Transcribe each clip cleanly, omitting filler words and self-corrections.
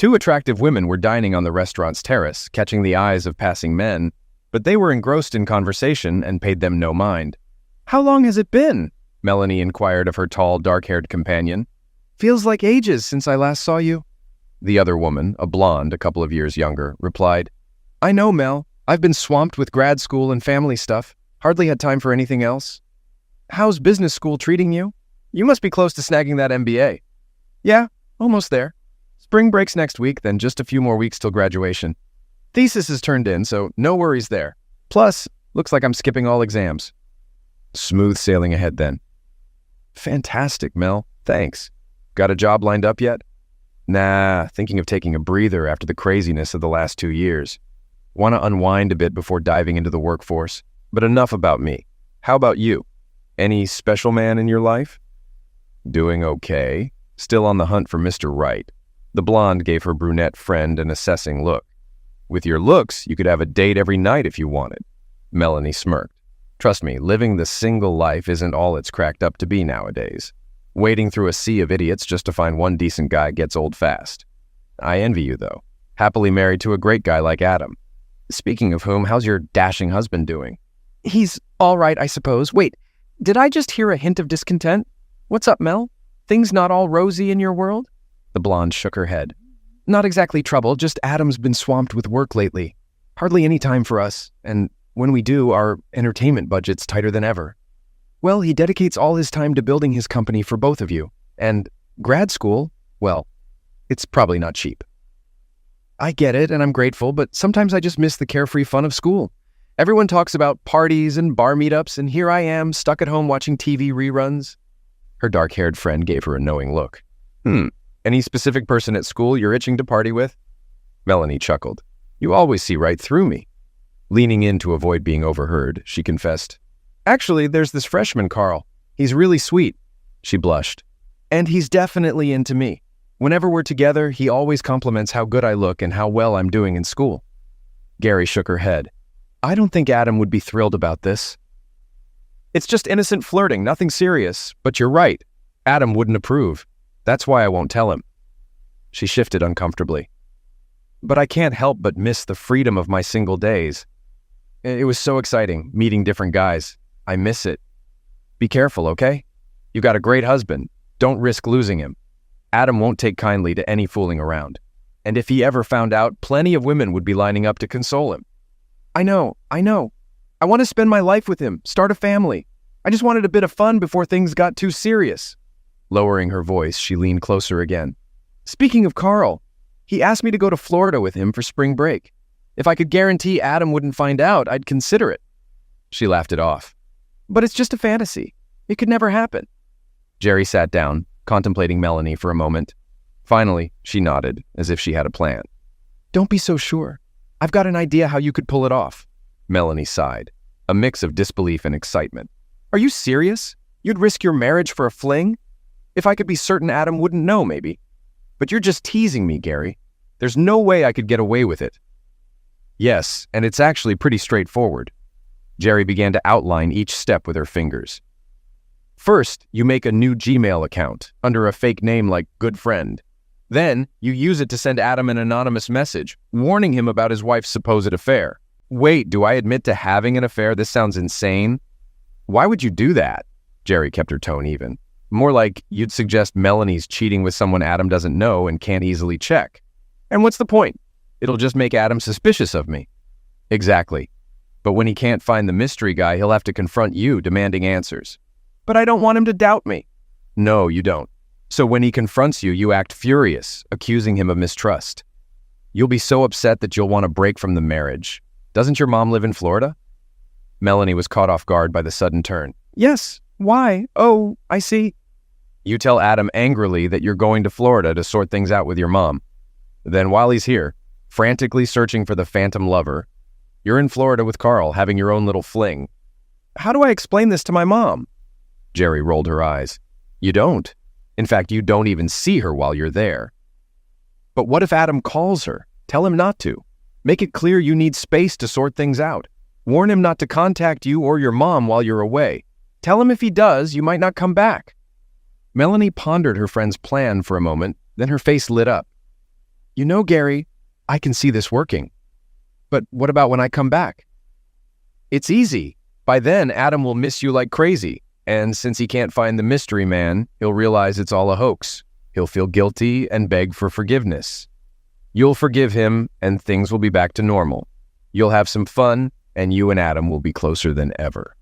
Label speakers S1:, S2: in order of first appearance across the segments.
S1: Two attractive women were dining on the restaurant's terrace, catching the eyes of passing men, but they were engrossed in conversation and paid them no mind. "How long has it been?" Melanie inquired of her tall, dark-haired companion. "Feels like ages since I last saw you." The other woman, a blonde, a couple of years younger, replied, "I know, Mel. I've been swamped with grad school and family stuff. Hardly had time for anything else." "How's business school treating you? You must be close to snagging that MBA." "Yeah, almost there. Spring breaks next week, then just a few more weeks till graduation. Thesis is turned in, so no worries there. Plus, looks like I'm skipping all exams." "Smooth sailing ahead then." "Fantastic, Mel. Thanks. Got a job lined up yet?" "Nah, thinking of taking a breather after the craziness of the last 2 years. Want to unwind a bit before diving into the workforce. But enough about me. How about you? Any special man in your life?" "Doing okay. Still on the hunt for Mr. Right." The blonde gave her brunette friend an assessing look. "With your looks, you could have a date every night if you wanted." Melanie smirked. "Trust me, living the single life isn't all it's cracked up to be nowadays. Wading through a sea of idiots just to find one decent guy gets old fast. I envy you, though. Happily married to a great guy like Adam. Speaking of whom, how's your dashing husband doing?" "He's all right, I suppose. Wait, did I just hear a hint of discontent? What's up, Mel? Things not all rosy in your world?" The blonde shook her head. "Not exactly trouble, just Adam's been swamped with work lately. Hardly any time for us, and when we do, our entertainment budget's tighter than ever. Well, he dedicates all his time to building his company for both of you, and grad school, well, it's probably not cheap." "I get it, and I'm grateful, but sometimes I just miss the carefree fun of school. Everyone talks about parties and bar meetups, and here I am, stuck at home watching TV reruns." Her dark-haired friend gave her a knowing look. Any specific person at school you're itching to party with?" Melanie chuckled. "You always see right through me." Leaning in to avoid being overheard, she confessed, "Actually, there's this freshman, Carl. He's really sweet." She blushed. "And he's definitely into me. Whenever we're together, he always compliments how good I look and how well I'm doing in school." Gary shook her head. "I don't think Adam would be thrilled about this." "It's just innocent flirting, nothing serious. But you're right. Adam wouldn't approve. That's why I won't tell him." She shifted uncomfortably. "But I can't help but miss the freedom of my single days. It was so exciting, meeting different guys. I miss it. Be careful, okay? You got a great husband. Don't risk losing him. Adam won't take kindly to any fooling around. And if he ever found out, plenty of women would be lining up to console him." I know. I want to spend my life with him, start a family. I just wanted a bit of fun before things got too serious." Lowering her voice, she leaned closer again. "Speaking of Carl, he asked me to go to Florida with him for spring break. If I could guarantee Adam wouldn't find out, I'd consider it." She laughed it off. "But it's just a fantasy. It could never happen." Jerry sat down, contemplating Melanie for a moment. Finally, she nodded, as if she had a plan. "Don't be so sure. I've got an idea how you could pull it off." Melanie sighed, a mix of disbelief and excitement. "Are you serious? You'd risk your marriage for a fling? If I could be certain Adam wouldn't know, maybe. But you're just teasing me, Gary. There's no way I could get away with it." "Yes, and it's actually pretty straightforward." Jerry began to outline each step with her fingers. "First, you make a new Gmail account under a fake name like Good Friend. Then, you use it to send Adam an anonymous message, warning him about his wife's supposed affair." "Wait, do I admit to having an affair? This sounds insane." "Why would you do that?" Jerry kept her tone even. "More like you'd suggest Melanie's cheating with someone Adam doesn't know and can't easily check. And what's the point? It'll just make Adam suspicious of me." "Exactly. But when he can't find the mystery guy, he'll have to confront you, demanding answers." "But I don't want him to doubt me." "No, you don't. So when he confronts you, you act furious, accusing him of mistrust. You'll be so upset that you'll want to break from the marriage. Doesn't your mom live in Florida?" Melanie was caught off guard by the sudden turn. "Yes. Why? Oh, I see." "You tell Adam angrily that you're going to Florida to sort things out with your mom. Then while he's here, frantically searching for the phantom lover, you're in Florida with Carl, having your own little fling." "How do I explain this to my mom?" Jerry rolled her eyes. "You don't. In fact, you don't even see her while you're there." "But what if Adam calls her? Tell him not to. Make it clear you need space to sort things out. Warn him not to contact you or your mom while you're away. Tell him if he does, you might not come back." Melanie pondered her friend's plan for a moment, then her face lit up. You know, Gary, I can see this working. But what about when I come back? It's easy. By then, Adam will miss you like crazy. And since he can't find the mystery man, he'll realize it's all a hoax. He'll feel guilty and beg for forgiveness. You'll forgive him, and things will be back to normal. You'll have some fun, and you and Adam will be closer than ever.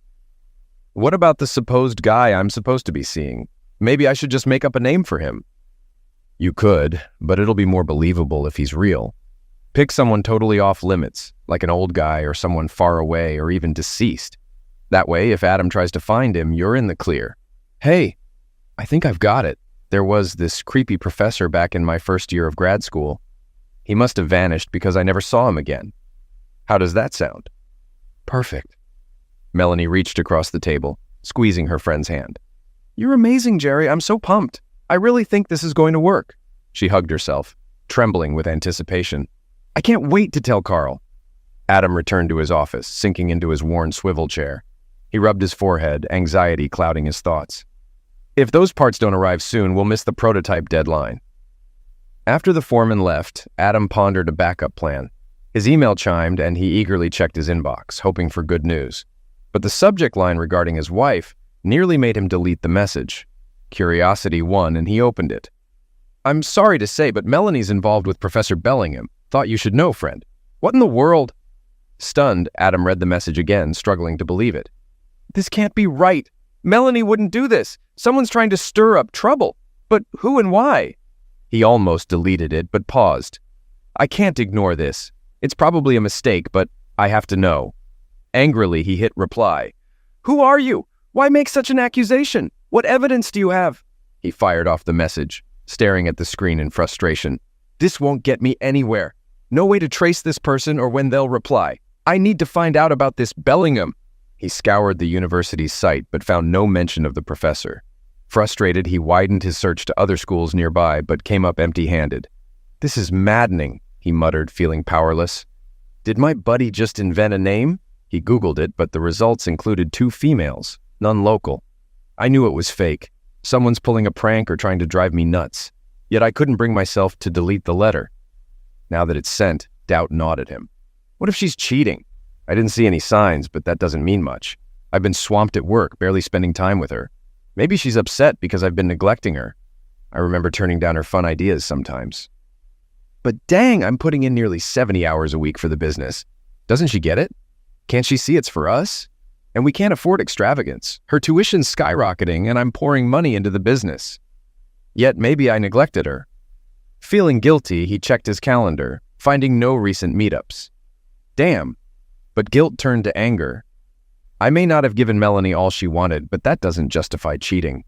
S1: What about the supposed guy I'm supposed to be seeing? Maybe I should just make up a name for him. You could, but it'll be more believable if he's real. Pick someone totally off limits, like an old guy or someone far away or even deceased. That way, if Adam tries to find him, you're in the clear. Hey, I think I've got it. There was this creepy professor back in my first year of grad school. He must have vanished because I never saw him again. How does that sound? Perfect. Melanie reached across the table, squeezing her friend's hand. You're amazing, Jerry. I'm so pumped. I really think this is going to work. She hugged herself, trembling with anticipation. I can't wait to tell Carl. Adam returned to his office, sinking into his worn swivel chair. He rubbed his forehead, anxiety clouding his thoughts. If those parts don't arrive soon, we'll miss the prototype deadline. After the foreman left, Adam pondered a backup plan. His email chimed, and he eagerly checked his inbox, hoping for good news. But the subject line regarding his wife nearly made him delete the message. Curiosity won, and he opened it. I'm sorry to say, but Melanie's involved with Professor Bellingham. Thought you should know, friend. What in the world? Stunned, Adam read the message again, struggling to believe it. This can't be right. Melanie wouldn't do this. Someone's trying to stir up trouble. But who and why? He almost deleted it, but paused. I can't ignore this. It's probably a mistake, but I have to know. Angrily, he hit reply. Who are you? Why make such an accusation? What evidence do you have? He fired off the message, staring at the screen in frustration. This won't get me anywhere. No way to trace this person or when they'll reply. I need to find out about this Bellingham. He scoured the university's site, but found no mention of the professor. Frustrated, he widened his search to other schools nearby, but came up empty-handed. This is maddening, he muttered, feeling powerless. Did my buddy just invent a name? He Googled it, but the results included 2 females, none local. I knew it was fake. Someone's pulling a prank or trying to drive me nuts. Yet I couldn't bring myself to delete the letter. Now that it's sent, doubt gnawed at him. What if she's cheating? I didn't see any signs, but that doesn't mean much. I've been swamped at work, barely spending time with her. Maybe she's upset because I've been neglecting her. I remember turning down her fun ideas sometimes. But dang, I'm putting in nearly 70 hours a week for the business. Doesn't she get it? Can't she see it's for us? And we can't afford extravagance. Her tuition's skyrocketing, and I'm pouring money into the business. Yet maybe I neglected her. Feeling guilty, he checked his calendar, finding no recent meetups. Damn. But guilt turned to anger. I may not have given Melanie all she wanted, but that doesn't justify cheating.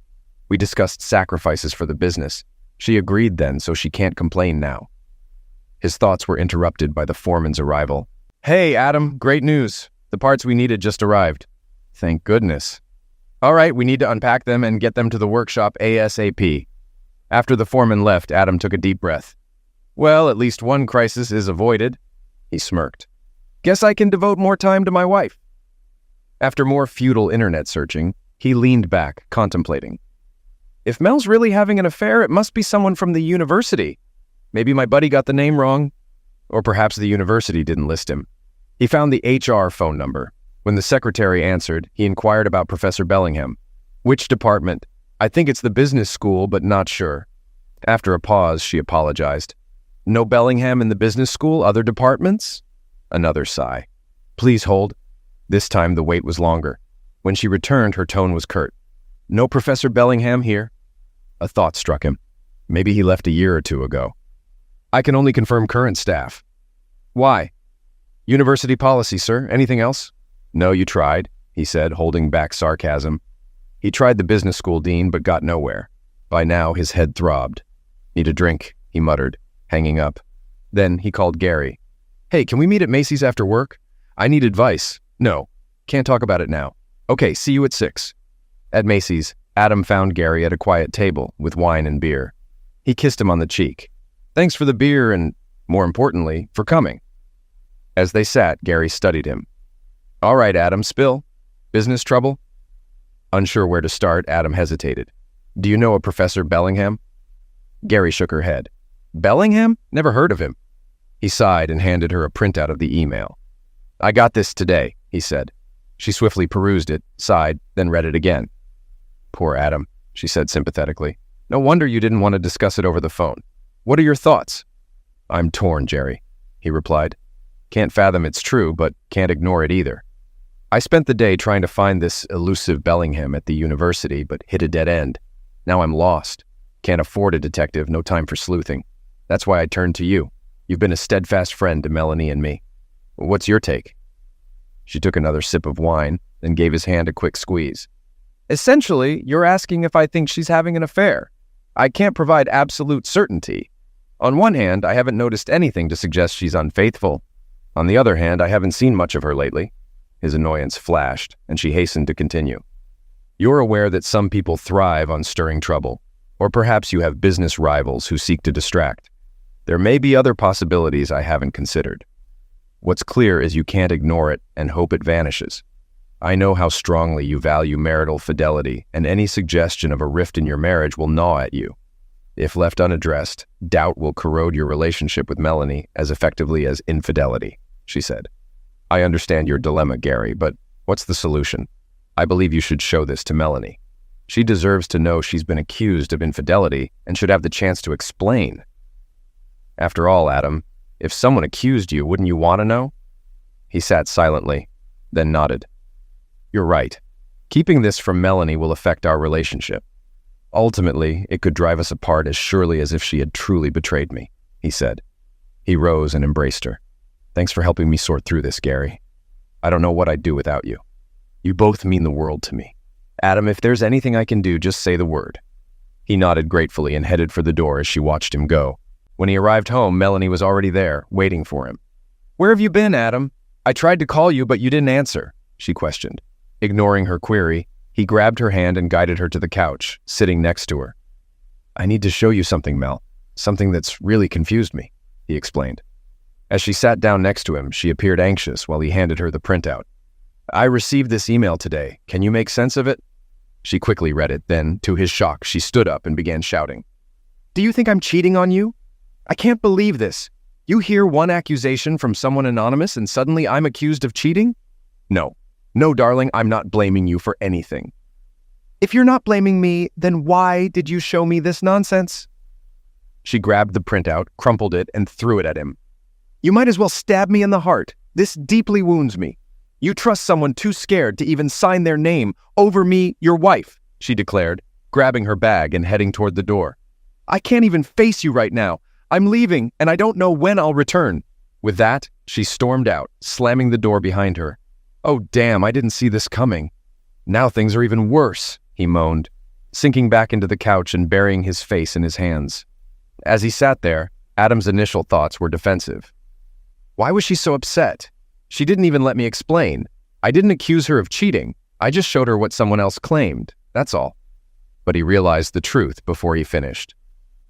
S1: We discussed sacrifices for the business. She agreed then, so she can't complain now. His thoughts were interrupted by the foreman's arrival. Hey, Adam, great news. The parts we needed just arrived. Thank goodness. All right, we need to unpack them and get them to the workshop ASAP. After the foreman left, Adam took a deep breath. Well, at least one crisis is avoided. He smirked. Guess I can devote more time to my wife. After more futile internet searching, he leaned back, contemplating. If Mel's really having an affair, it must be someone from the university. Maybe my buddy got the name wrong. Or perhaps the university didn't list him. He found the HR phone number. When the secretary answered, he inquired about Professor Bellingham. Which department? I think it's the business school, but not sure. After a pause, she apologized. No Bellingham in the business school, other departments? Another sigh. Please hold. This time the wait was longer. When she returned, her tone was curt. No Professor Bellingham here. A thought struck him. Maybe he left a year or 2 ago. I can only confirm current staff. Why? University policy, sir. Anything else? No, you tried, he said, holding back sarcasm. He tried the business school dean, but got nowhere. By now, his head throbbed. Need a drink, he muttered, hanging up. Then he called Gary. Hey, can we meet at Macy's after work? I need advice. No, can't talk about it now. Okay, see you at 6. At Macy's, Adam found Gary at a quiet table with wine and beer. He kissed him on the cheek. Thanks for the beer and, more importantly, for coming. As they sat, Gary studied him. All right, Adam, spill. Business trouble? Unsure where to start, Adam hesitated. Do you know a Professor Bellingham? Gary shook her head. Bellingham? Never heard of him. He sighed and handed her a printout of the email. I got this today, he said. She swiftly perused it, sighed, then read it again. Poor Adam, she said sympathetically. No wonder you didn't want to discuss it over the phone. What are your thoughts? I'm torn, Jerry, he replied. Can't fathom it's true, but can't ignore it either. I spent the day trying to find this elusive Bellingham at the university, but hit a dead end. Now I'm lost. Can't afford a detective, no time for sleuthing. That's why I turned to you. You've been a steadfast friend to Melanie and me. What's your take? She took another sip of wine, then gave his hand a quick squeeze. Essentially, you're asking if I think she's having an affair. I can't provide absolute certainty. On one hand, I haven't noticed anything to suggest she's unfaithful. On the other hand, I haven't seen much of her lately. His annoyance flashed, and she hastened to continue. You're aware that some people thrive on stirring trouble, or perhaps you have business rivals who seek to distract. There may be other possibilities I haven't considered. What's clear is you can't ignore it and hope it vanishes. I know how strongly you value marital fidelity, and any suggestion of a rift in your marriage will gnaw at you. If left unaddressed, doubt will corrode your relationship with Melanie as effectively as infidelity, she said. I understand your dilemma, Gary, but what's the solution? I believe you should show this to Melanie. She deserves to know she's been accused of infidelity and should have the chance to explain. After all, Adam, if someone accused you, wouldn't you want to know? He sat silently, then nodded. You're right. Keeping this from Melanie will affect our relationship. Ultimately, it could drive us apart as surely as if she had truly betrayed me, he said. He rose and embraced her. Thanks for helping me sort through this, Gary. I don't know what I'd do without you. You both mean the world to me. Adam, if there's anything I can do, just say the word. He nodded gratefully and headed for the door as she watched him go. When he arrived home, Melanie was already there, waiting for him. Where have you been, Adam? I tried to call you, but you didn't answer, she questioned. Ignoring her query, he grabbed her hand and guided her to the couch, sitting next to her. I need to show you something, Mel. Something that's really confused me, he explained. As she sat down next to him, she appeared anxious while he handed her the printout. I received this email today. Can you make sense of it? She quickly read it, then, to his shock, she stood up and began shouting. Do you think I'm cheating on you? I can't believe this. You hear one accusation from someone anonymous and suddenly I'm accused of cheating? No, darling, I'm not blaming you for anything. If you're not blaming me, then why did you show me this nonsense? She grabbed the printout, crumpled it, and threw it at him. You might as well stab me in the heart. This deeply wounds me. You trust someone too scared to even sign their name over me, your wife, she declared, grabbing her bag and heading toward the door. I can't even face you right now. I'm leaving, and I don't know when I'll return. With that, she stormed out, slamming the door behind her. Oh, damn, I didn't see this coming. Now things are even worse, he moaned, sinking back into the couch and burying his face in his hands. As he sat there, Adam's initial thoughts were defensive. Why was she so upset? She didn't even let me explain. I didn't accuse her of cheating. I just showed her what someone else claimed, that's all. But he realized the truth before he finished.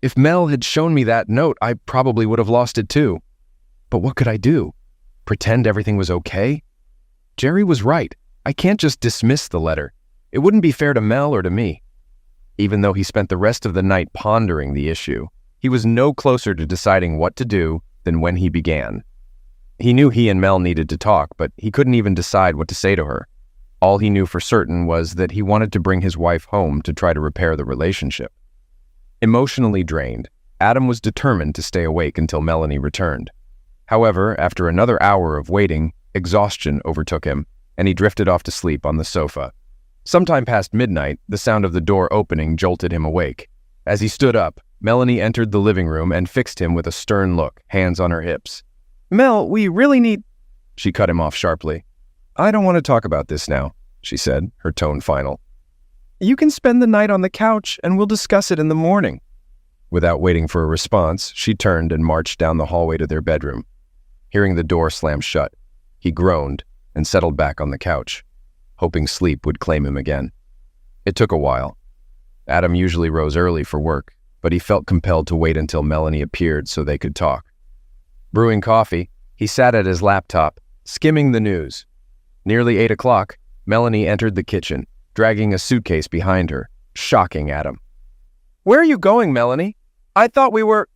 S1: If Mel had shown me that note, I probably would have lost it too. But what could I do? Pretend everything was okay? Jerry was right. I can't just dismiss the letter. It wouldn't be fair to Mel or to me. Even though he spent the rest of the night pondering the issue, he was no closer to deciding what to do than when he began. He knew he and Mel needed to talk, but he couldn't even decide what to say to her. All he knew for certain was that he wanted to bring his wife home to try to repair the relationship. Emotionally drained, Adam was determined to stay awake until Melanie returned. However, after another hour of waiting, exhaustion overtook him, and he drifted off to sleep on the sofa. Sometime past midnight, the sound of the door opening jolted him awake. As he stood up, Melanie entered the living room and fixed him with a stern look, hands on her hips. Mel, we really need... She cut him off sharply. I don't want to talk about this now, she said, her tone final. You can spend the night on the couch and we'll discuss it in the morning. Without waiting for a response, she turned and marched down the hallway to their bedroom. Hearing the door slam shut, he groaned and settled back on the couch, hoping sleep would claim him again. It took a while. Adam usually rose early for work, but he felt compelled to wait until Melanie appeared so they could talk. Brewing coffee, he sat at his laptop, skimming the news. Nearly 8 o'clock, Melanie entered the kitchen, dragging a suitcase behind her, shocking Adam. Where are you going, Melanie? I thought we were...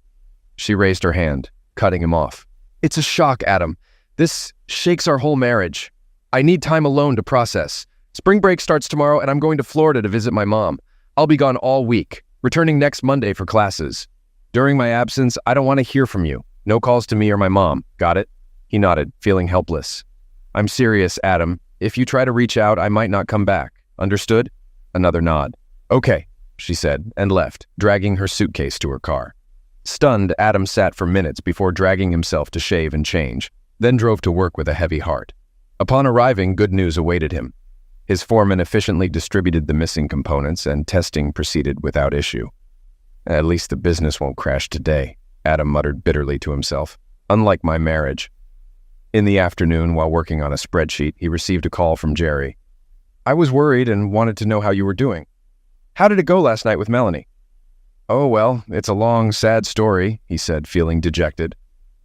S1: She raised her hand, cutting him off. It's a shock, Adam. This shakes our whole marriage. I need time alone to process. Spring break starts tomorrow and I'm going to Florida to visit my mom. I'll be gone all week, returning next Monday for classes. During my absence, I don't want to hear from you. No calls to me or my mom. Got it? He nodded, feeling helpless. I'm serious, Adam. If you try to reach out, I might not come back. Understood? Another nod. Okay, she said, and left, dragging her suitcase to her car. Stunned, Adam sat for minutes before dragging himself to shave and change, then drove to work with a heavy heart. Upon arriving, good news awaited him. His foreman efficiently distributed the missing components and testing proceeded without issue. At least the business won't crash today, Adam muttered bitterly to himself. Unlike my marriage. In the afternoon, while working on a spreadsheet, he received a call from Jerry. I was worried and wanted to know how you were doing. How did it go last night with Melanie? Oh, well, it's a long, sad story, he said, feeling dejected.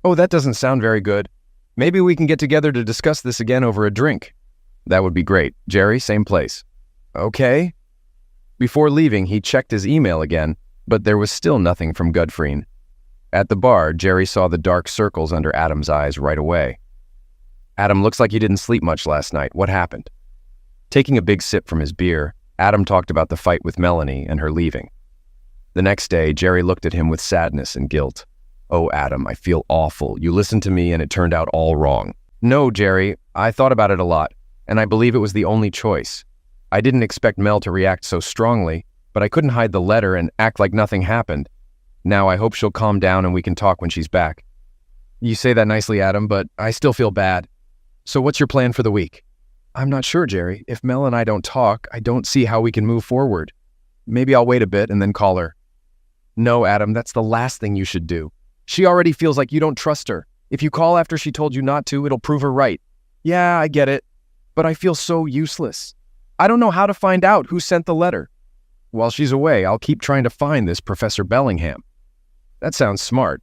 S1: Oh, that doesn't sound very good. Maybe we can get together to discuss this again over a drink. That would be great. Jerry, same place. Okay. Before leaving, he checked his email again, but there was still nothing from Gudfrien. At the bar, Jerry saw the dark circles under Adam's eyes right away. Adam, looks like you didn't sleep much last night. What happened? Taking a big sip from his beer, Adam talked about the fight with Melanie and her leaving. The next day, Jerry looked at him with sadness and guilt. Oh, Adam, I feel awful. You listened to me and it turned out all wrong. No, Jerry, I thought about it a lot, and I believe it was the only choice. I didn't expect Mel to react so strongly, but I couldn't hide the letter and act like nothing happened. Now I hope she'll calm down and we can talk when she's back. You say that nicely, Adam, but I still feel bad. So what's your plan for the week? I'm not sure, Jerry. If Mel and I don't talk, I don't see how we can move forward. Maybe I'll wait a bit and then call her. No, Adam, that's the last thing you should do. She already feels like you don't trust her. If you call after she told you not to, it'll prove her right. Yeah, I get it. But I feel so useless. I don't know how to find out who sent the letter. While she's away, I'll keep trying to find this Professor Bellingham. That sounds smart.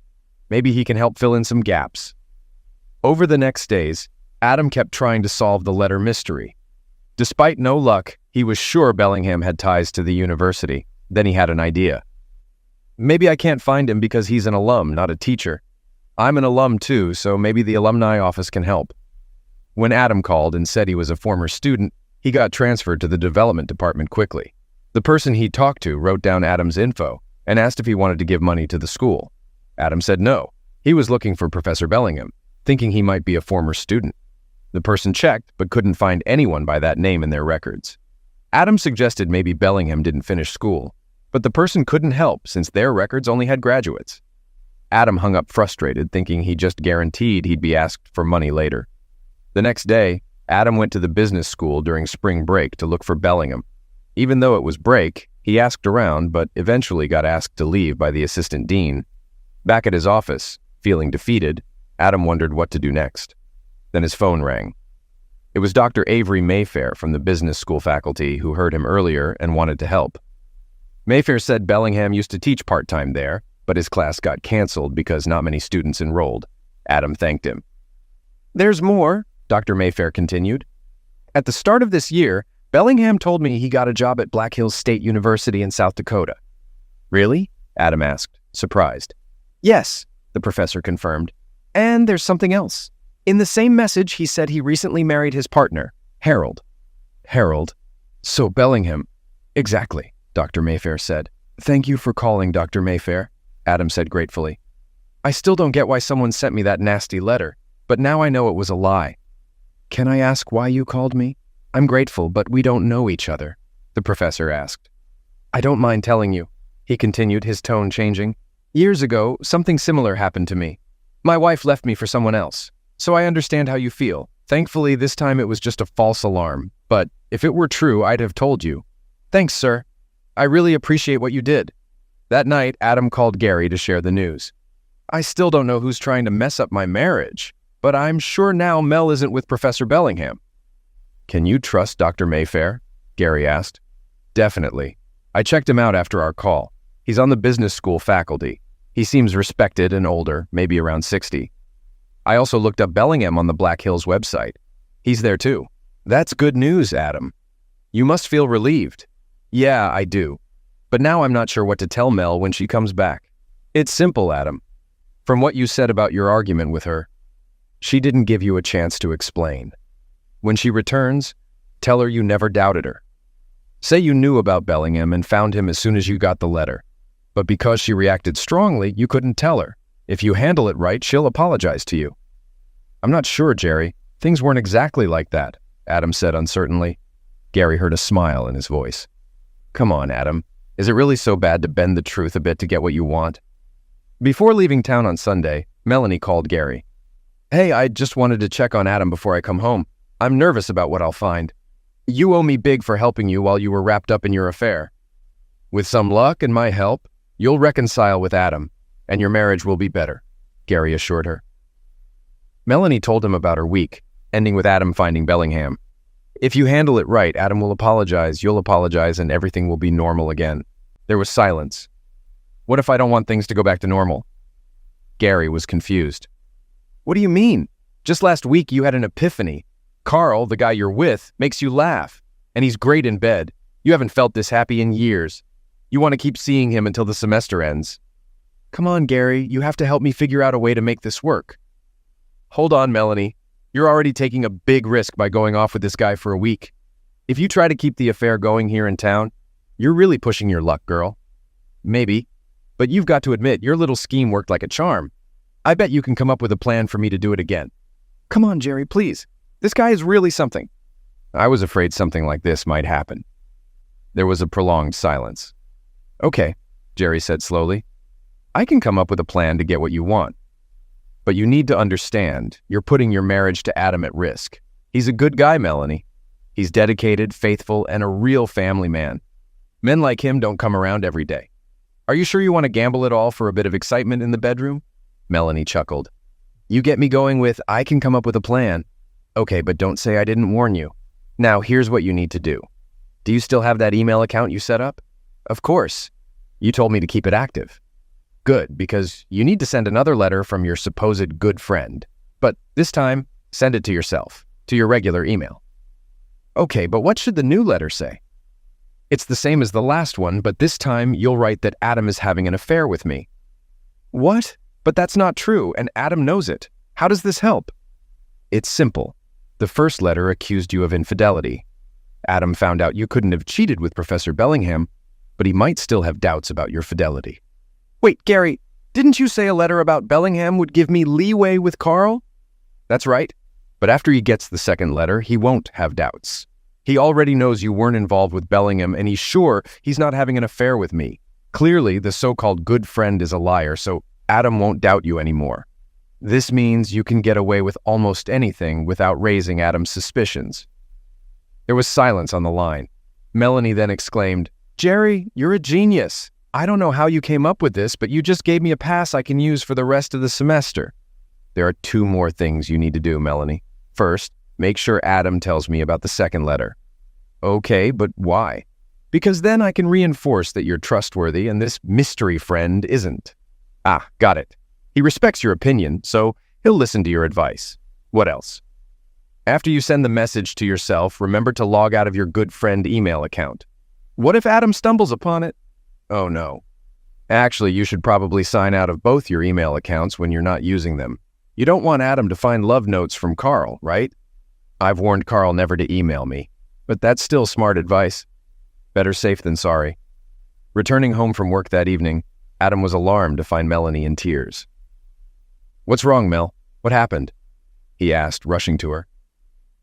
S1: Maybe he can help fill in some gaps. Over the next days, Adam kept trying to solve the letter mystery. Despite no luck, he was sure Bellingham had ties to the university. Then he had an idea. Maybe I can't find him because he's an alum, not a teacher. I'm an alum too, so maybe the alumni office can help. When Adam called and said he was a former student, he got transferred to the development department quickly. The person he talked to wrote down Adam's info and asked if he wanted to give money to the school. Adam said no. He was looking for Professor Bellingham, thinking he might be a former student. The person checked, but couldn't find anyone by that name in their records. Adam suggested maybe Bellingham didn't finish school, but the person couldn't help since their records only had graduates. Adam hung up frustrated, thinking he just guaranteed he'd be asked for money later. The next day, Adam went to the business school during spring break to look for Bellingham. Even though it was break, he asked around, but eventually got asked to leave by the assistant dean. Back at his office, feeling defeated, Adam wondered what to do next. Then his phone rang. It was Dr. Avery Mayfair from the business school faculty who heard him earlier and wanted to help. Mayfair said Bellingham used to teach part-time there, but his class got canceled because not many students enrolled. Adam thanked him. There's more, Dr. Mayfair continued. At the start of this year, Bellingham told me he got a job at Black Hills State University in South Dakota. Really? Adam asked, surprised. Yes, the professor confirmed. And there's something else. In the same message, he said he recently married his partner, Harold. Harold? So Bellingham. Exactly, Dr. Mayfair said. Thank you for calling, Dr. Mayfair, Adam said gratefully. I still don't get why someone sent me that nasty letter, but now I know it was a lie. Can I ask why you called me? I'm grateful, but we don't know each other, the professor asked. I don't mind telling you, he continued, his tone changing. Years ago, something similar happened to me. My wife left me for someone else, so I understand how you feel. Thankfully, this time it was just a false alarm, but if it were true, I'd have told you. Thanks, sir. I really appreciate what you did. That night, Adam called Gary to share the news. I still don't know who's trying to mess up my marriage, but I'm sure now Mel isn't with Professor Bellingham. Can you trust Dr. Mayfair? Gary asked. Definitely. I checked him out after our call. He's on the business school faculty. He seems respected and older, maybe around 60. I also looked up Bellingham on the Black Hills website. He's there too. That's good news, Adam. You must feel relieved. Yeah, I do. But now I'm not sure what to tell Mel when she comes back. It's simple, Adam. From what you said about your argument with her, she didn't give you a chance to explain. When she returns, tell her you never doubted her. Say you knew about Bellingham and found him as soon as you got the letter. But because she reacted strongly, you couldn't tell her. If you handle it right, she'll apologize to you. I'm not sure, Jerry. Things weren't exactly like that, Adam said uncertainly. Gary heard a smile in his voice. Come on, Adam. Is it really so bad to bend the truth a bit to get what you want? Before leaving town on Sunday, Melanie called Gary. Hey, I just wanted to check on Adam before I come home. I'm nervous about what I'll find. You owe me big for helping you while you were wrapped up in your affair. With some luck and my help, you'll reconcile with Adam, and your marriage will be better, Gary assured her. Melanie told him about her week, ending with Adam finding Bellingham. If you handle it right, Adam will apologize, you'll apologize, and everything will be normal again. There was silence. What if I don't want things to go back to normal? Gary was confused. What do you mean? Just last week you had an epiphany. Carl, the guy you're with, makes you laugh, and he's great in bed. You haven't felt this happy in years. You want to keep seeing him until the semester ends. Come on, Gary, you have to help me figure out a way to make this work. Hold on, Melanie. You're already taking a big risk by going off with this guy for a week. If you try to keep the affair going here in town, you're really pushing your luck, girl. Maybe. But you've got to admit, your little scheme worked like a charm. I bet you can come up with a plan for me to do it again. Come on, Jerry, please. This guy is really something. I was afraid something like this might happen. There was a prolonged silence. Okay, Jerry said slowly. I can come up with a plan to get what you want. But you need to understand, you're putting your marriage to Adam at risk. He's a good guy, Melanie. He's dedicated, faithful, and a real family man. Men like him don't come around every day. Are you sure you want to gamble it all for a bit of excitement in the bedroom? Melanie chuckled. You get me going with, I can come up with a plan. Okay, but don't say I didn't warn you. Now, here's what you need to do. Do you still have that email account you set up? Of course. You told me to keep it active. Good, because you need to send another letter from your supposed good friend. But this time, send it to yourself, to your regular email. Okay, but what should the new letter say? It's the same as the last one, but this time you'll write that Adam is having an affair with me. What? But that's not true, and Adam knows it. How does this help? It's simple. The first letter accused you of infidelity. Adam found out you couldn't have cheated with Professor Bellingham, but he might still have doubts about your fidelity. Wait, Gary, didn't you say a letter about Bellingham would give me leeway with Carl? That's right. But after he gets the second letter, he won't have doubts. He already knows you weren't involved with Bellingham, and he's sure he's not having an affair with me. Clearly, the so-called good friend is a liar, so Adam won't doubt you anymore. This means you can get away with almost anything without raising Adam's suspicions. There was silence on the line. Melanie then exclaimed, Jerry, you're a genius. I don't know how you came up with this, but you just gave me a pass I can use for the rest of the semester. There are 2 more things you need to do, Melanie. First, make sure Adam tells me about the second letter. Okay, but why? Because then I can reinforce that you're trustworthy and this mystery friend isn't. Ah, got it. He respects your opinion, so he'll listen to your advice. What else? After you send the message to yourself, remember to log out of your good friend email account. What if Adam stumbles upon it? Oh no. Actually, you should probably sign out of both your email accounts when you're not using them. You don't want Adam to find love notes from Carl, right? I've warned Carl never to email me, but that's still smart advice. Better safe than sorry. Returning home from work that evening, Adam was alarmed to find Melanie in tears. What's wrong, Mel? What happened? He asked, rushing to her.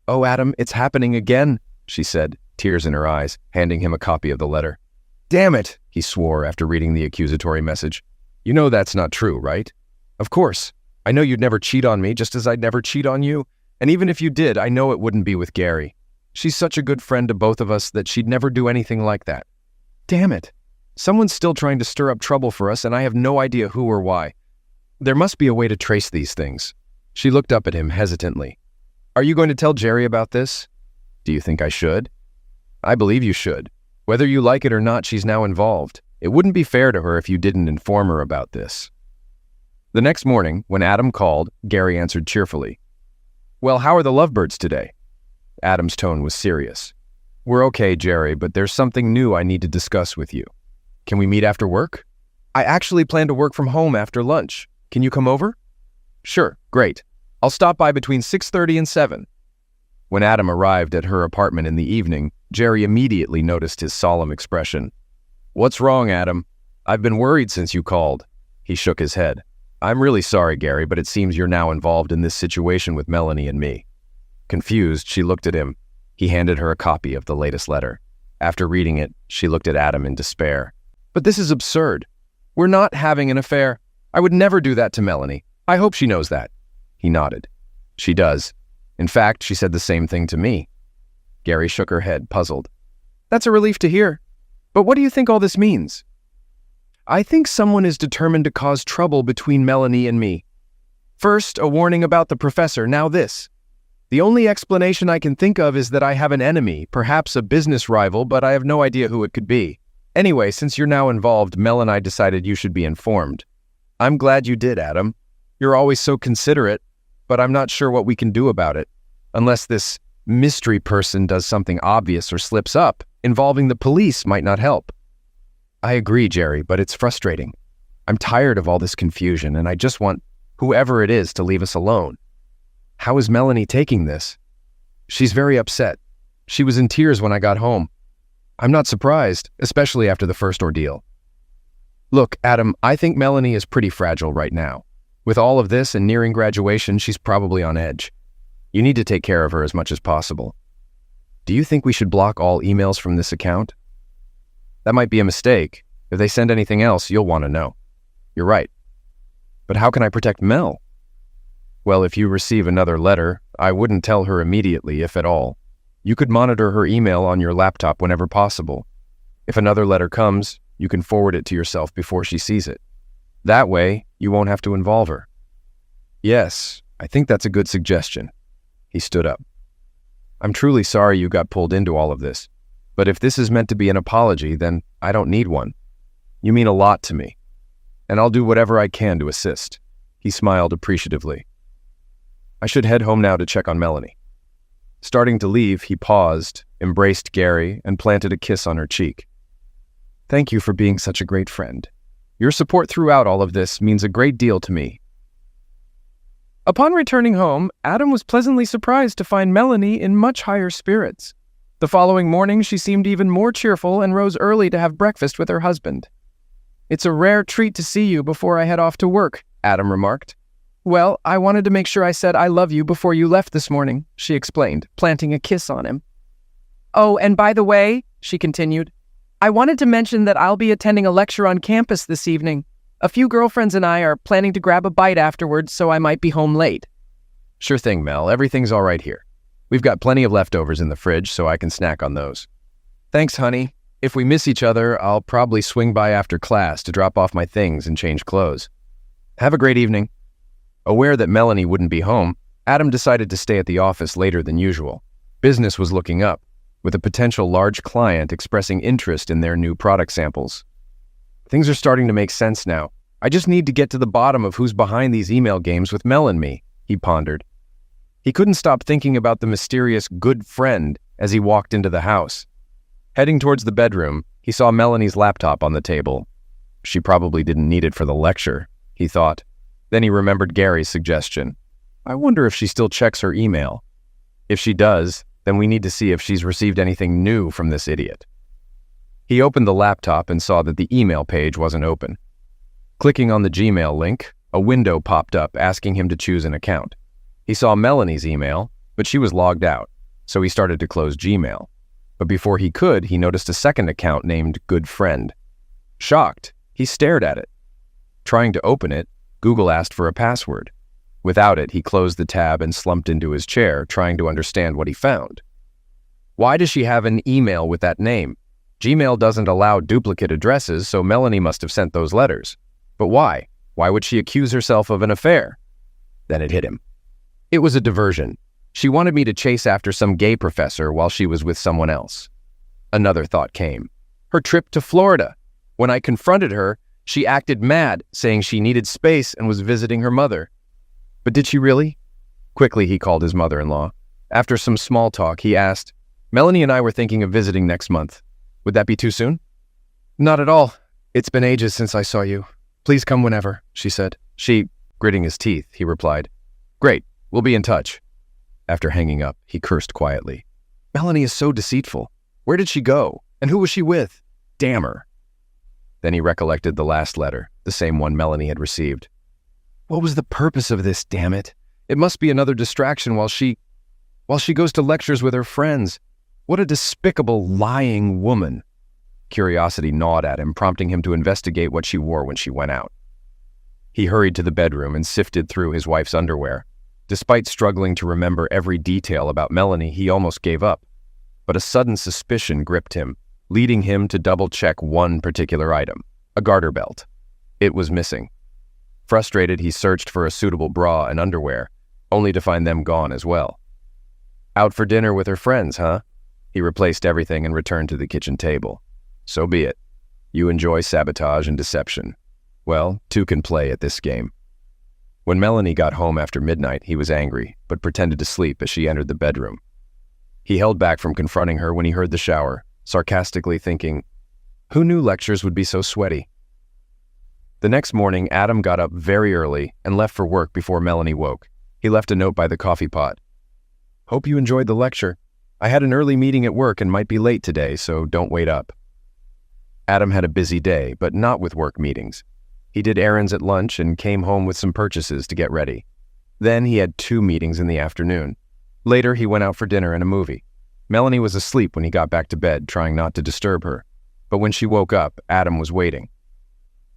S1: Oh, Adam, it's happening again, she said, tears in her eyes, handing him a copy of the letter. Damn it, he swore after reading the accusatory message. You know that's not true, right? Of course. I know you'd never cheat on me, just as I'd never cheat on you. And even if you did, I know it wouldn't be with Gary. She's such a good friend to both of us that she'd never do anything like that. Damn it. Someone's still trying to stir up trouble for us, and I have no idea who or why. There must be a way to trace these things. She looked up at him hesitantly. Are you going to tell Jerry about this? Do you think I should? I believe you should. Whether you like it or not, she's now involved. It wouldn't be fair to her if you didn't inform her about this. The next morning, when Adam called, Gary answered cheerfully. Well, how are the lovebirds today? Adam's tone was serious. We're okay, Jerry, but there's something new I need to discuss with you. Can we meet after work? I actually plan to work from home after lunch. Can you come over? Sure, great. I'll stop by between 6:30 and 7. When Adam arrived at her apartment in the evening, Jerry immediately noticed his solemn expression. What's wrong, Adam? I've been worried since you called. He shook his head. I'm really sorry, Gary, but it seems you're now involved in this situation with Melanie and me. Confused, she looked at him. He handed her a copy of the latest letter. After reading it, she looked at Adam in despair. But this is absurd. We're not having an affair. I would never do that to Melanie. I hope she knows that. He nodded. She does. In fact, she said the same thing to me. Gary shook her head, puzzled. That's a relief to hear. But what do you think all this means? I think someone is determined to cause trouble between Melanie and me. First, a warning about the professor, now this. The only explanation I can think of is that I have an enemy, perhaps a business rival, but I have no idea who it could be. Anyway, since you're now involved, Mel and I decided you should be informed. I'm glad you did, Adam. You're always so considerate, but I'm not sure what we can do about it. Unless this mystery person does something obvious or slips up, involving the police might not help. I agree, Jerry, but it's frustrating. I'm tired of all this confusion, and I just want whoever it is to leave us alone. How is Melanie taking this? She's very upset. She was in tears when I got home. I'm not surprised, especially after the first ordeal. Look, Adam, I think Melanie is pretty fragile right now. With all of this and nearing graduation, she's probably on edge. You need to take care of her as much as possible. Do you think we should block all emails from this account? That might be a mistake. If they send anything else, you'll want to know. You're right. But how can I protect Mel? Well, if you receive another letter, I wouldn't tell her immediately, if at all. You could monitor her email on your laptop whenever possible. If another letter comes, you can forward it to yourself before she sees it. That way, you won't have to involve her. Yes, I think that's a good suggestion. He stood up. I'm truly sorry you got pulled into all of this, but if this is meant to be an apology, then I don't need one. You mean a lot to me, and I'll do whatever I can to assist. He smiled appreciatively. I should head home now to check on Melanie. Starting to leave, he paused, embraced Gary, and planted a kiss on her cheek. Thank you for being such a great friend. Your support throughout all of this means a great deal to me. Upon returning home, Adam was pleasantly surprised to find Melanie in much higher spirits. The following morning, she seemed even more cheerful and rose early to have breakfast with her husband. It's a rare treat to see you before I head off to work, Adam remarked. Well, I wanted to make sure I said I love you before you left this morning, she explained, planting a kiss on him. Oh, and by the way, she continued, I wanted to mention that I'll be attending a lecture on campus this evening. A few girlfriends and I are planning to grab a bite afterwards, so I might be home late. Sure thing, Mel. Everything's all right here. We've got plenty of leftovers in the fridge, so I can snack on those. Thanks, honey. If we miss each other, I'll probably swing by after class to drop off my things and change clothes. Have a great evening. Aware that Melanie wouldn't be home, Adam decided to stay at the office later than usual. Business was looking up, with a potential large client expressing interest in their new product samples. Things are starting to make sense now. I just need to get to the bottom of who's behind these email games with Mel and me, he pondered. He couldn't stop thinking about the mysterious good friend as he walked into the house. Heading towards the bedroom, he saw Melanie's laptop on the table. She probably didn't need it for the lecture, he thought. Then he remembered Gary's suggestion. I wonder if she still checks her email. If she does, then we need to see if she's received anything new from this idiot. He opened the laptop and saw that the email page wasn't open. Clicking on the Gmail link, a window popped up asking him to choose an account. He saw Melanie's email, but she was logged out, so he started to close Gmail. But before he could, he noticed a second account named Good Friend. Shocked, he stared at it. Trying to open it, Google asked for a password. Without it, he closed the tab and slumped into his chair, trying to understand what he found. Why does she have an email with that name? Gmail doesn't allow duplicate addresses, so Melanie must have sent those letters. But why? Why would she accuse herself of an affair? Then it hit him. It was a diversion. She wanted me to chase after some gay professor while she was with someone else. Another thought came. Her trip to Florida. When I confronted her, she acted mad, saying she needed space and was visiting her mother. But did she really? Quickly, he called his mother-in-law. After some small talk, he asked, Melanie and I were thinking of visiting next month. Would that be too soon? Not at all. It's been ages since I saw you. Please come whenever, she said. She Gritting his teeth, he replied, "Great, we'll be in touch." After hanging up, he cursed quietly. Melanie is so deceitful. Where did she go? And who was she with? Damn her. Then he recollected the last letter, the same one Melanie had received. What was the purpose of this, damn it? It must be another distraction while she goes to lectures with her friends. What a despicable, lying woman. Curiosity gnawed at him, prompting him to investigate what she wore when she went out. He hurried to the bedroom and sifted through his wife's underwear. Despite struggling to remember every detail about Melanie, he almost gave up. But a sudden suspicion gripped him, leading him to double-check one particular item, a garter belt. It was missing. Frustrated, he searched for a suitable bra and underwear, only to find them gone as well. Out for dinner with her friends, huh? He replaced everything and returned to the kitchen table. So be it. You enjoy sabotage and deception. Well, two can play at this game. When Melanie got home after midnight, he was angry, but pretended to sleep as she entered the bedroom. He held back from confronting her when he heard the shower, sarcastically thinking, who knew lectures would be so sweaty? The next morning, Adam got up very early and left for work before Melanie woke. He left a note by the coffee pot. Hope you enjoyed the lecture. I had an early meeting at work and might be late today, so don't wait up. Adam had a busy day, but not with work meetings. He did errands at lunch and came home with some purchases to get ready. Then he had 2 meetings in the afternoon. Later, he went out for dinner and a movie. Melanie was asleep when he got back to bed, trying not to disturb her. But when she woke up, Adam was waiting.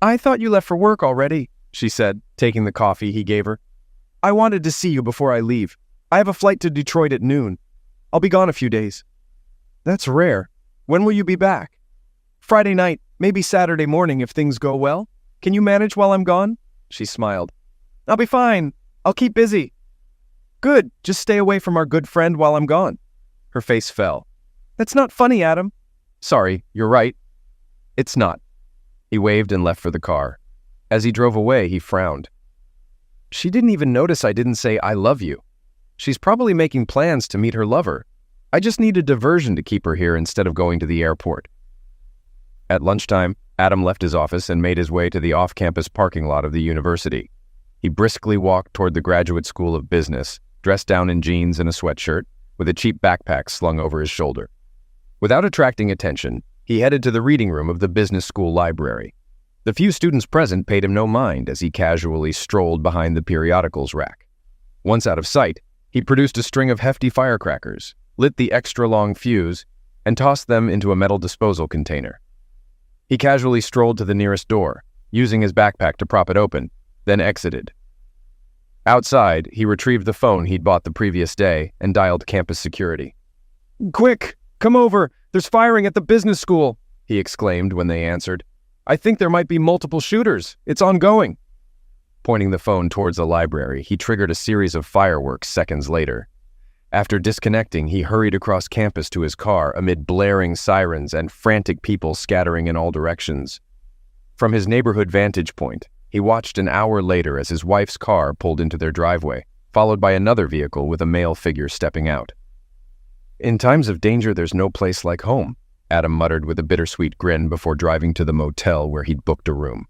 S1: I thought you left for work already, she said, taking the coffee he gave her. I wanted to see you before I leave. I have a flight to Detroit at noon. I'll be gone a few days. That's rare. When will you be back? Friday night, maybe Saturday morning if things go well. Can you manage while I'm gone? She smiled. I'll be fine. I'll keep busy. Good. Just stay away from our good friend while I'm gone. Her face fell. That's not funny, Adam. Sorry, you're right. It's not. He waved and left for the car. As he drove away, he frowned. She didn't even notice I didn't say I love you. She's probably making plans to meet her lover. I just need a diversion to keep her here instead of going to the airport. At lunchtime, Adam left his office and made his way to the off-campus parking lot of the university. He briskly walked toward the Graduate School of Business, dressed down in jeans and a sweatshirt, with a cheap backpack slung over his shoulder. Without attracting attention, he headed to the reading room of the business school library. The few students present paid him no mind as he casually strolled behind the periodicals rack. Once out of sight, he produced a string of hefty firecrackers, lit the extra-long fuse, and tossed them into a metal disposal container. He casually strolled to the nearest door, using his backpack to prop it open, then exited. Outside, he retrieved the phone he'd bought the previous day and dialed campus security. Quick, come over! There's firing at the business school! He exclaimed when they answered. I think there might be multiple shooters. It's ongoing. Pointing the phone towards the library, he triggered a series of fireworks seconds later. After disconnecting, he hurried across campus to his car amid blaring sirens and frantic people scattering in all directions. From his neighborhood vantage point, he watched an hour later as his wife's car pulled into their driveway, followed by another vehicle with a male figure stepping out. In times of danger, there's no place like home, Adam muttered with a bittersweet grin before driving to the motel where he'd booked a room.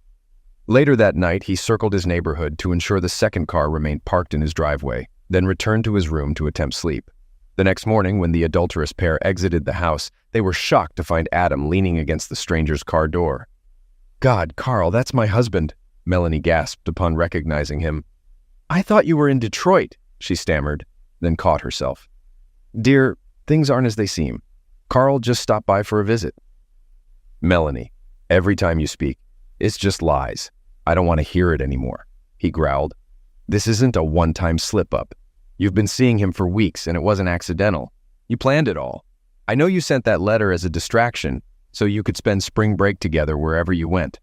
S1: Later that night, he circled his neighborhood to ensure the second car remained parked in his driveway, then returned to his room to attempt sleep. The next morning, when the adulterous pair exited the house, they were shocked to find Adam leaning against the stranger's car door. God, Carl, that's my husband, Melanie gasped upon recognizing him. I thought you were in Detroit, she stammered, then caught herself. Dear, things aren't as they seem. Carl just stopped by for a visit. Melanie, every time you speak, it's just lies. I don't want to hear it anymore, he growled. This isn't a one-time slip-up. You've been seeing him for weeks, and it wasn't accidental. You planned it all. I know you sent that letter as a distraction, so you could spend spring break together wherever you went.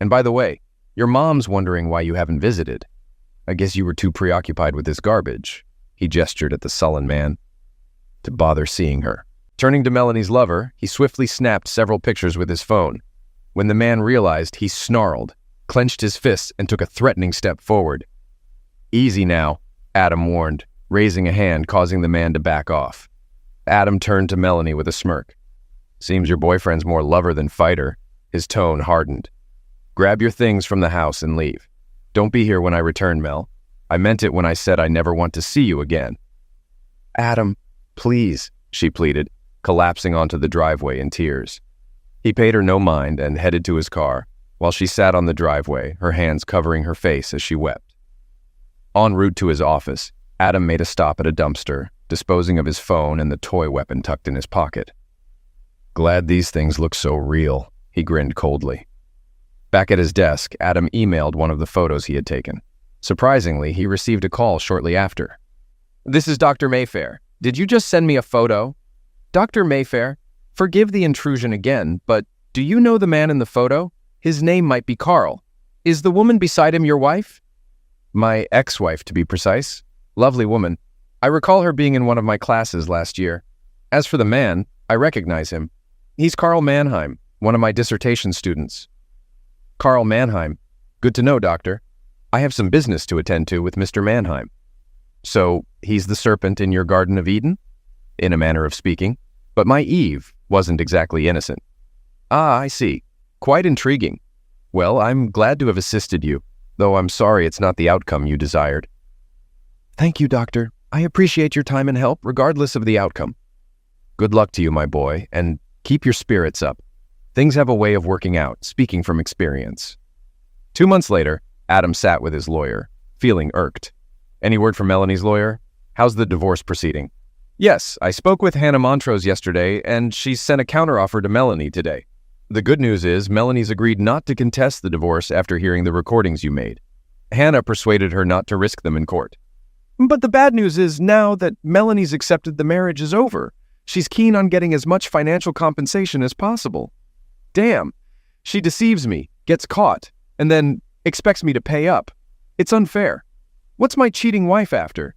S1: And by the way, your mom's wondering why you haven't visited. I guess you were too preoccupied with this garbage, he gestured at the sullen man, to bother seeing her. Turning to Melanie's lover, he swiftly snapped several pictures with his phone. When the man realized, he snarled, clenched his fists, and took a threatening step forward. Easy now, Adam warned, raising a hand, causing the man to back off. Adam turned to Melanie with a smirk. Seems your boyfriend's more lover than fighter. His tone hardened. Grab your things from the house and leave. Don't be here when I return, Mel. I meant it when I said I never want to see you again. Adam, please, she pleaded, collapsing onto the driveway in tears. He paid her no mind and headed to his car, while she sat on the driveway, her hands covering her face as she wept. En route to his office, Adam made a stop at a dumpster, disposing of his phone and the toy weapon tucked in his pocket. Glad these things look so real, he grinned coldly. Back at his desk, Adam emailed one of the photos he had taken. Surprisingly, he received a call shortly after. This is Dr. Mayfair. Did you just send me a photo? Dr. Mayfair, forgive the intrusion again, but do you know the man in the photo? His name might be Carl. Is the woman beside him your wife? My ex-wife, to be precise. Lovely woman. I recall her being in one of my classes last year. As for the man, I recognize him. He's Carl Mannheim, one of my dissertation students. Carl Mannheim. Good to know, Doctor. I have some business to attend to with Mr. Mannheim. So, he's the serpent in your Garden of Eden? In a manner of speaking. But my Eve wasn't exactly innocent. Ah, I see. Quite intriguing. Well, I'm glad to have assisted you, though I'm sorry it's not the outcome you desired. Thank you, Doctor. I appreciate your time and help, regardless of the outcome. Good luck to you, my boy, and keep your spirits up. Things have a way of working out, speaking from experience. 2 months later, Adam sat with his lawyer, feeling irked. Any word from Melanie's lawyer? How's the divorce proceeding? Yes, I spoke with Hannah Montrose yesterday, and she sent a counteroffer to Melanie today. The good news is Melanie's agreed not to contest the divorce after hearing the recordings you made. Hannah persuaded her not to risk them in court. But the bad news is now that Melanie's accepted the marriage is over, she's keen on getting as much financial compensation as possible. Damn, she deceives me, gets caught, and then expects me to pay up. It's unfair. What's my cheating wife after?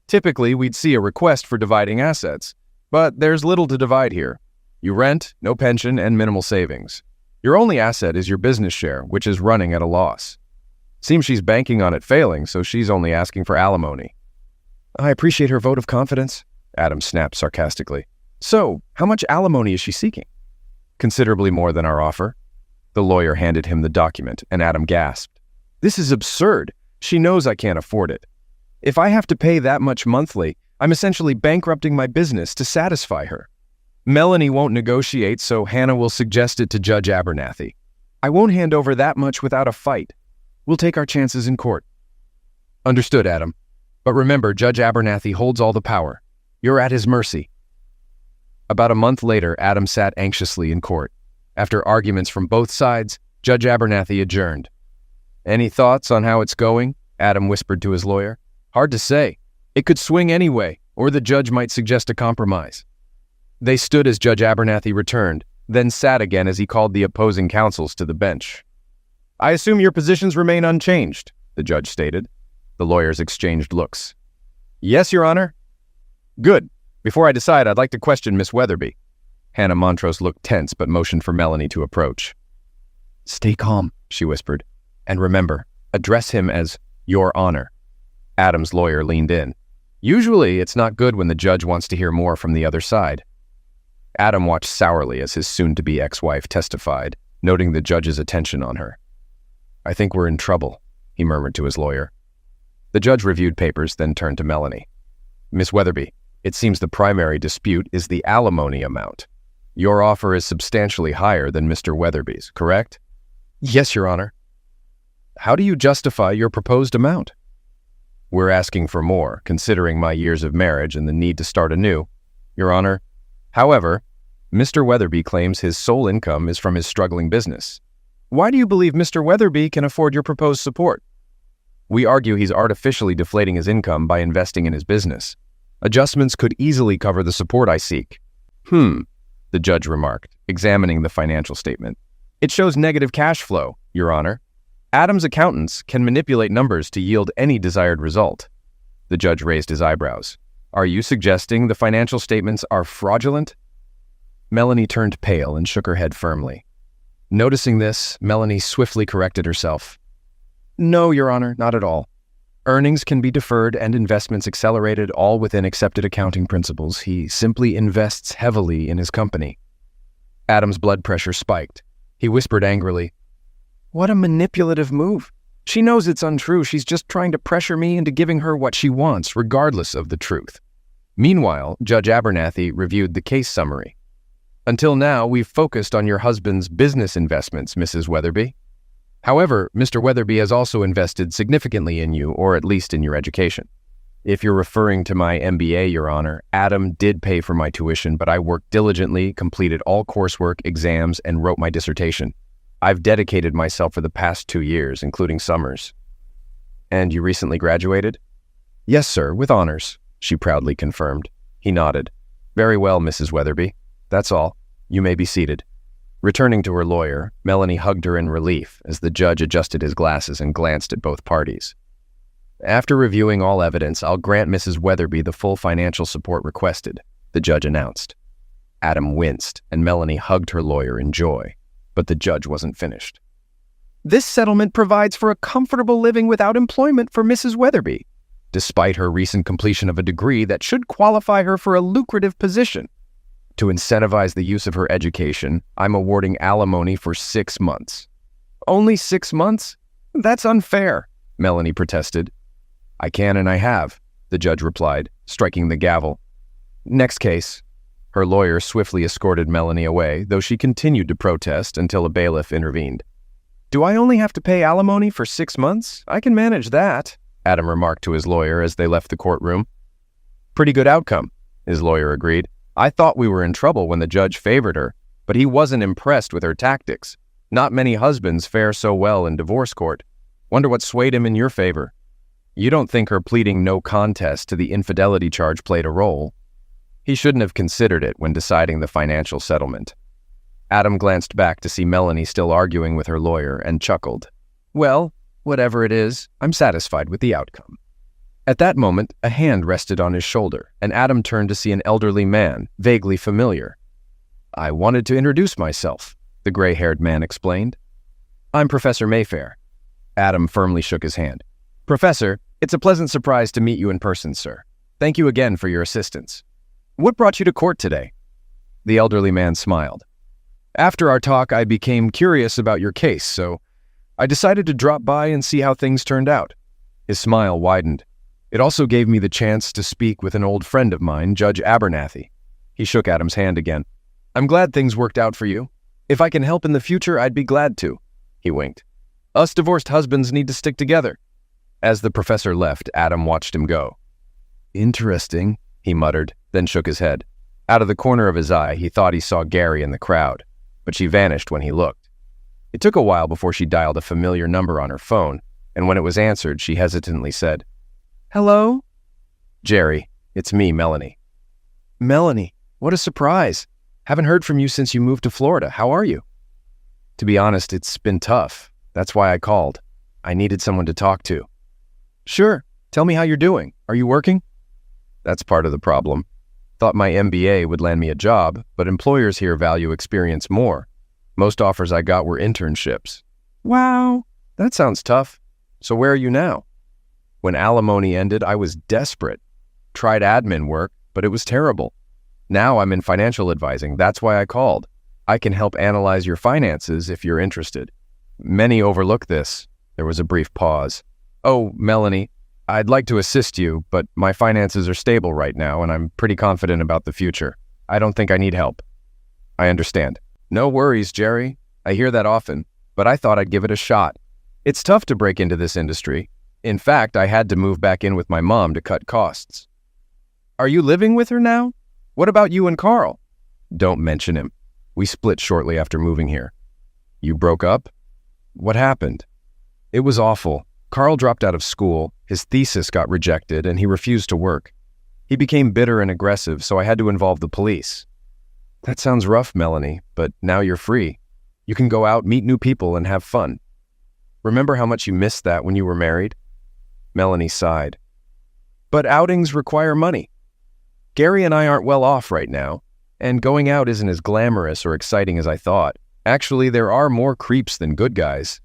S1: Typically, we'd see a request for dividing assets, but there's little to divide here. You rent, no pension, and minimal savings. Your only asset is your business share, which is running at a loss. Seems she's banking on it failing, so she's only asking for alimony. I appreciate her vote of confidence, Adam snapped sarcastically. So, how much alimony is she seeking? Considerably more than our offer. The lawyer handed him the document, and Adam gasped. This is absurd. She knows I can't afford it. If I have to pay that much monthly, I'm essentially bankrupting my business to satisfy her. Melanie won't negotiate, so Hannah will suggest it to Judge Abernathy. I won't hand over that much without a fight. We'll take our chances in court. Understood, Adam. But remember, Judge Abernathy holds all the power. You're at his mercy. About a month later, Adam sat anxiously in court. After arguments from both sides, Judge Abernathy adjourned. Any thoughts on how it's going? Adam whispered to his lawyer. Hard to say. It could swing anyway, or the judge might suggest a compromise. They stood as Judge Abernathy returned, then sat again as he called the opposing counsels to the bench. I assume your positions remain unchanged, the judge stated. The lawyers exchanged looks. Yes, Your Honor. Good. Before I decide, I'd like to question Miss Weatherby. Hannah Montrose looked tense but motioned for Melanie to approach. Stay calm, she whispered. And remember, address him as Your Honor. Adam's lawyer leaned in. Usually, it's not good when the judge wants to hear more from the other side. Adam watched sourly as his soon-to-be ex-wife testified, noting the judge's attention on her. I think we're in trouble, he murmured to his lawyer. The judge reviewed papers, then turned to Melanie. Miss Weatherby, it seems the primary dispute is the alimony amount. Your offer is substantially higher than Mr. Weatherby's, correct? Yes, Your Honor. How do you justify your proposed amount? We're asking for more, considering my years of marriage and the need to start anew, Your Honor. However, Mr. Weatherby claims his sole income is from his struggling business. Why do you believe Mr. Weatherby can afford your proposed support? We argue he's artificially deflating his income by investing in his business. Adjustments could easily cover the support I seek. The judge remarked, examining the financial statement. It shows negative cash flow, Your Honor. Adam's accountants can manipulate numbers to yield any desired result. The judge raised his eyebrows. Are you suggesting the financial statements are fraudulent? Melanie turned pale and shook her head firmly. Noticing this, Melanie swiftly corrected herself. No, Your Honor, not at all. Earnings can be deferred and investments accelerated, all within accepted accounting principles. He simply invests heavily in his company. Adam's blood pressure spiked. He whispered angrily, What a manipulative move. She knows it's untrue. She's just trying to pressure me into giving her what she wants, regardless of the truth. Meanwhile, Judge Abernathy reviewed the case summary. Until now, we've focused on your husband's business investments, Mrs. Weatherby. However, Mr. Weatherby has also invested significantly in you, or at least in your education. If you're referring to my MBA, Your Honor, Adam did pay for my tuition, but I worked diligently, completed all coursework, exams, and wrote my dissertation. I've dedicated myself for the past 2 years, including summers. And you recently graduated? Yes, sir, with honors, she proudly confirmed. He nodded. Very well, Mrs. Weatherby. That's all. You may be seated. Returning to her lawyer, Melanie hugged her in relief as the judge adjusted his glasses and glanced at both parties. After reviewing all evidence, I'll grant Mrs. Weatherby the full financial support requested, the judge announced. Adam winced, and Melanie hugged her lawyer in joy, but the judge wasn't finished. This settlement provides for a comfortable living without employment for Mrs. Weatherby, despite her recent completion of a degree that should qualify her for a lucrative position. To incentivize the use of her education, I'm awarding alimony for 6 months. Only 6 months? That's unfair, Melanie protested. I can and I have, the judge replied, striking the gavel. Next case. Her lawyer swiftly escorted Melanie away, though she continued to protest until a bailiff intervened. Do I only have to pay alimony for 6 months? I can manage that, Adam remarked to his lawyer as they left the courtroom. Pretty good outcome, his lawyer agreed. I thought we were in trouble when the judge favored her, but he wasn't impressed with her tactics. Not many husbands fare so well in divorce court. Wonder what swayed him in your favor. You don't think her pleading no contest to the infidelity charge played a role? He shouldn't have considered it when deciding the financial settlement. Adam glanced back to see Melanie still arguing with her lawyer and chuckled. Well, whatever it is, I'm satisfied with the outcome. At that moment, a hand rested on his shoulder, and Adam turned to see an elderly man, vaguely familiar. I wanted to introduce myself, the gray-haired man explained. I'm Professor Mayfair. Adam firmly shook his hand. Professor, it's a pleasant surprise to meet you in person, sir. Thank you again for your assistance. What brought you to court today? The elderly man smiled. After our talk, I became curious about your case, so I decided to drop by and see how things turned out. His smile widened. It also gave me the chance to speak with an old friend of mine, Judge Abernathy. He shook Adam's hand again. I'm glad things worked out for you. If I can help in the future, I'd be glad to. He winked. Us divorced husbands need to stick together. As the professor left, Adam watched him go. Interesting, he muttered, then shook his head. Out of the corner of his eye, he thought he saw Gary in the crowd, but she vanished when he looked. It took a while before she dialed a familiar number on her phone, and when it was answered, she hesitantly said, Hello? Jerry, it's me, Melanie. Melanie, what a surprise. Haven't heard from you since you moved to Florida. How are you? To be honest, it's been tough. That's why I called. I needed someone to talk to. Sure. Tell me how you're doing. Are you working? That's part of the problem. Thought my MBA would land me a job, but employers here value experience more. Most offers I got were internships. Wow, that sounds tough. So where are you now? When alimony ended, I was desperate. Tried admin work, but it was terrible. Now I'm in financial advising. That's why I called. I can help analyze your finances if you're interested. Many overlook this. There was a brief pause. Oh, Melanie, I'd like to assist you, but my finances are stable right now, and I'm pretty confident about the future. I don't think I need help. I understand. No worries, Jerry. I hear that often, but I thought I'd give it a shot. It's tough to break into this industry. In fact, I had to move back in with my mom to cut costs. Are you living with her now? What about you and Carl? Don't mention him. We split shortly after moving here. You broke up? What happened? It was awful. Carl dropped out of school, his thesis got rejected, and he refused to work. He became bitter and aggressive, so I had to involve the police. That sounds rough, Melanie, but now you're free. You can go out, meet new people, and have fun. Remember how much you missed that when you were married? Melanie sighed. But outings require money. Gary and I aren't well off right now, and going out isn't as glamorous or exciting as I thought. Actually, there are more creeps than good guys.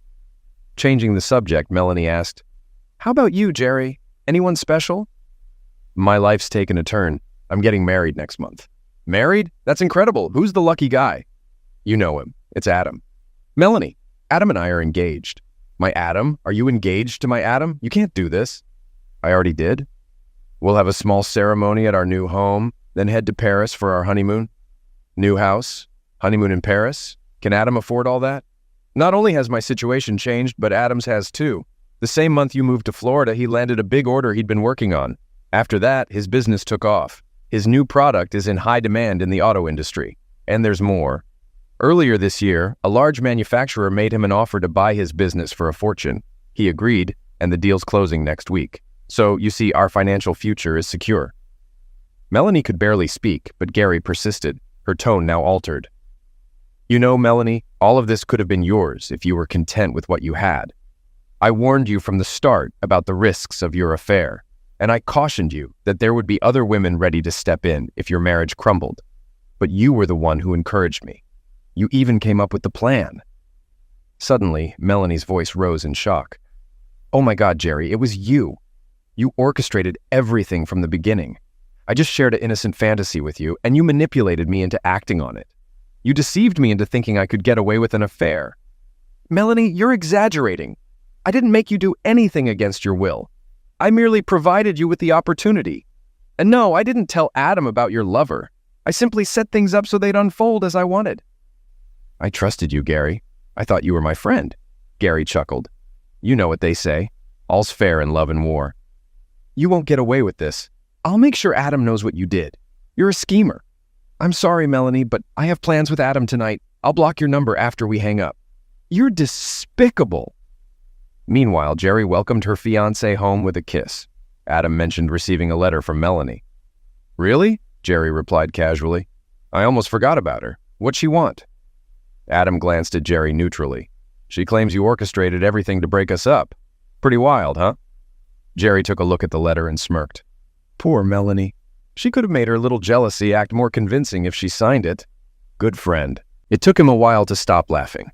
S1: Changing the subject, Melanie asked, How about you, Jerry? Anyone special? My life's taken a turn. I'm getting married next month. Married? That's incredible. Who's the lucky guy? You know him. It's Adam. Melanie, Adam and I are engaged. My Adam? Are you engaged to my Adam? You can't do this. I already did. We'll have a small ceremony at our new home, then head to Paris for our honeymoon. New house, honeymoon in Paris. Can Adam afford all that? Not only has my situation changed, but Adam's has too. The same month you moved to Florida, he landed a big order he'd been working on. After that, his business took off. His new product is in high demand in the auto industry. And there's more. Earlier this year, a large manufacturer made him an offer to buy his business for a fortune. He agreed, and the deal's closing next week. So, you see, our financial future is secure. Melanie could barely speak, but Gary persisted, her tone now altered. You know, Melanie, all of this could have been yours if you were content with what you had. I warned you from the start about the risks of your affair, and I cautioned you that there would be other women ready to step in if your marriage crumbled. But you were the one who encouraged me. You even came up with the plan. Suddenly, Melanie's voice rose in shock. Oh my God, Jerry, it was you. You orchestrated everything from the beginning. I just shared an innocent fantasy with you, and you manipulated me into acting on it. You deceived me into thinking I could get away with an affair. Melanie, you're exaggerating. I didn't make you do anything against your will. I merely provided you with the opportunity. And no, I didn't tell Adam about your lover. I simply set things up so they'd unfold as I wanted. I trusted you, Gary. I thought you were my friend. Gary chuckled. You know what they say. All's fair in love and war. You won't get away with this. I'll make sure Adam knows what you did. You're a schemer. I'm sorry, Melanie, but I have plans with Adam tonight. I'll block your number after we hang up. You're despicable. Meanwhile, Jerry welcomed her fiancé home with a kiss. Adam mentioned receiving a letter from Melanie. Really? Jerry replied casually. I almost forgot about her. What'd she want? Adam glanced at Jerry neutrally. She claims you orchestrated everything to break us up. Pretty wild, huh? Jerry took a look at the letter and smirked. Poor Melanie. She could have made her little jealousy act more convincing if she signed it. Good friend. It took him a while to stop laughing.